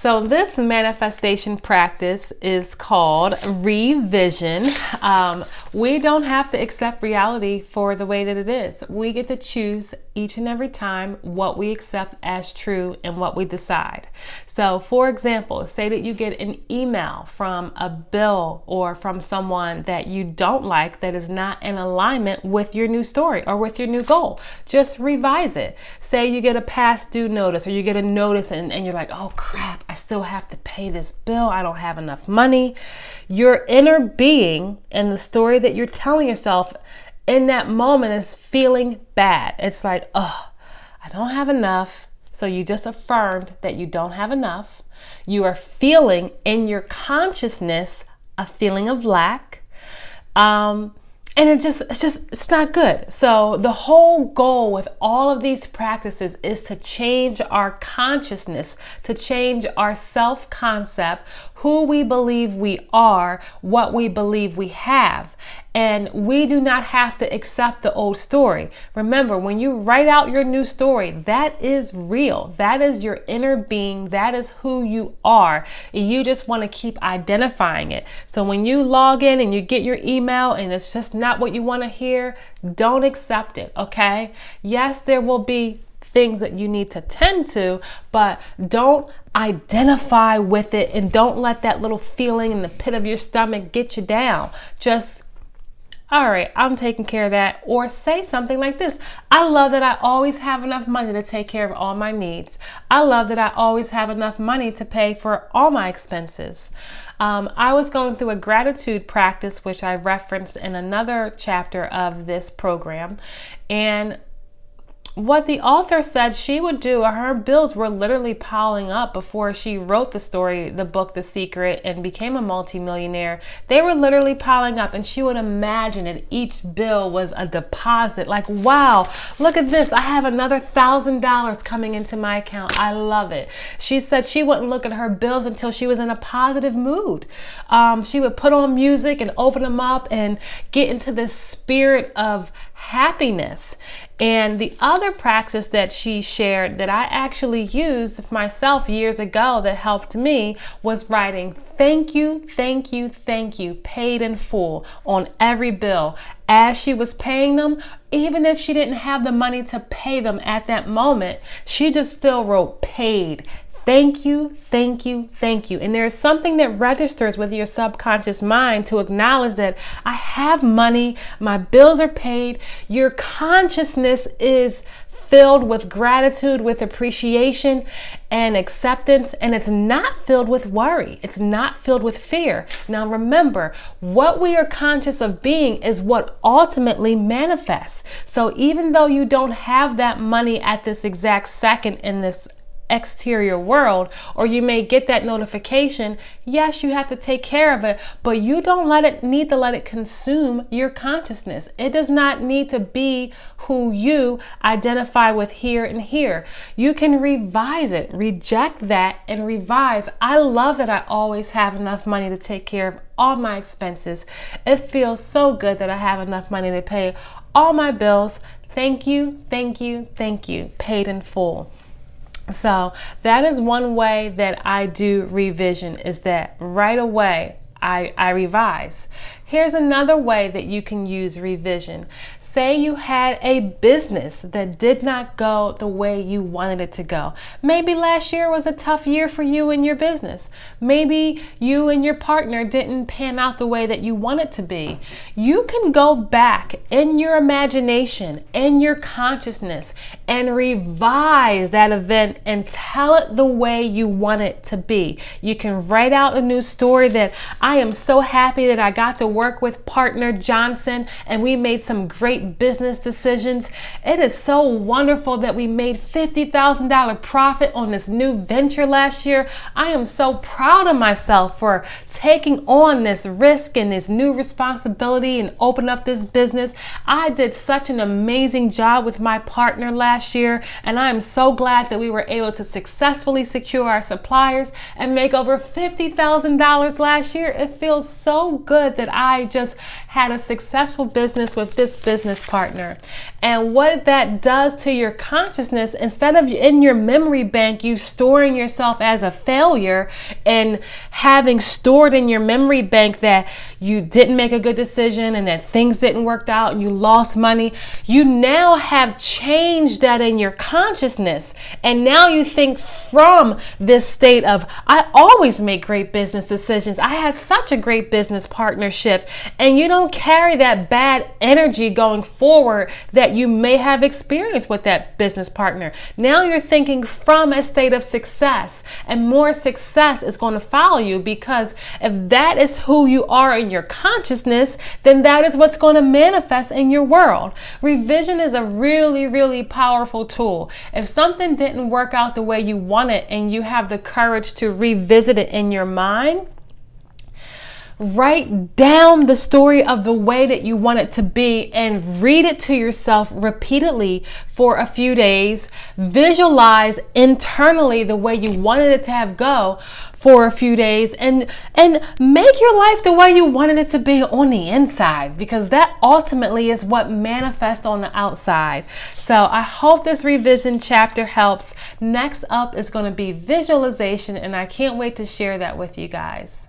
So this manifestation practice is called revision. We don't have to accept reality for the way that it is. We get to choose each and every time what we accept as true and what we decide. So for example, say that you get an email from a bill or from someone that you don't like that is not in alignment with your new story or with your new goal. Just revise it. Say you get a past due notice or you get a notice and you're like, oh crap, I still have to pay this bill. I don't have enough money. Your inner being and the story that you're telling yourself in that moment is feeling bad. It's like, oh, I don't have enough. So you just affirmed that you don't have enough. You are feeling in your consciousness a feeling of lack. And it's not good. So the whole goal with all of these practices is to change our consciousness, to change our self-concept, who we believe we are, what we believe we have. And we do not have to accept the old story. Remember, when you write out your new story, that is real. That is your inner being. That is who you are. You just want to keep identifying it. So when you log in and you get your email and it's just not what you want to hear, don't accept it, okay? Yes, there will be things that you need to tend to, but don't identify with it and don't let that little feeling in the pit of your stomach get you down. Just, all right, I'm taking care of that. Or say something like this. I love that I always have enough money to take care of all my needs. I love that I always have enough money to pay for all my expenses. I was going through a gratitude practice, which I referenced in another chapter of this program. And what the author said she would do, her bills were literally piling up before she wrote the story, the book, The Secret, and became a multimillionaire. They were literally piling up, and she would imagine that each bill was a deposit. Like, wow, look at this. I have another $1,000 coming into my account. I love it. She said she wouldn't look at her bills until she was in a positive mood. She would put on music and open them up and get into this spirit of happiness. And the other practice that she shared that I actually used myself years ago that helped me was writing thank you, thank you, thank you, paid in full on every bill as she was paying them. Even if she didn't have the money to pay them at that moment, she just still wrote paid. Thank you, thank you, thank you. And there's something that registers with your subconscious mind to acknowledge that I have money, my bills are paid. Your consciousness is filled with gratitude, with appreciation and acceptance, and it's not filled with worry. It's not filled with fear. Now remember, what we are conscious of being is what ultimately manifests. So even though you don't have that money at this exact second in this exterior world, or you may get that notification, yes, you have to take care of it, but you don't need to let it consume your consciousness. It does not need to be who you identify with here and here. You can revise it, reject that and revise. I love that I always have enough money to take care of all my expenses. It feels so good that I have enough money to pay all my bills. Thank you, thank you, thank you, paid in full. So that is one way that I do revision, is that right away I revise. Here's another way that you can use revision. Say you had a business that did not go the way you wanted it to go. Maybe last year was a tough year for you and your business. Maybe you and your partner didn't pan out the way that you want it to be. You can go back in your imagination, in your consciousness, and revise that event and tell it the way you want it to be. You can write out a new story that I am so happy that I got to work with partner Johnson and we made some great business decisions. It is so wonderful that we made $50,000 profit on this new venture last year. I am so proud of myself for taking on this risk and this new responsibility and open up this business. I did such an amazing job with my partner last year, and I am so glad that we were able to successfully secure our suppliers and make over $50,000 last year. It feels so good that I I just had a successful business with this business partner. And what that does to your consciousness, instead of in your memory bank, you storing yourself as a failure and having stored in your memory bank that you didn't make a good decision and that things didn't work out and you lost money, you now have changed that in your consciousness. And now you think from this state of, I always make great business decisions. I had such a great business partnership. And you don't carry that bad energy going forward that you may have experienced with that business partner. Now you're thinking from a state of success, and more success is going to follow you, because if that is who you are in your consciousness, then that is what's going to manifest in your world. Revision is a really, really powerful tool. If something didn't work out the way you want it and you have the courage to revisit it in your mind, write down the story of the way that you want it to be and read it to yourself repeatedly for a few days. Visualize internally the way you wanted it to have go for a few days, and make your life the way you wanted it to be on the inside, because that ultimately is what manifests on the outside. So I hope this revision chapter helps. Next up is going to be visualization, and I can't wait to share that with you guys.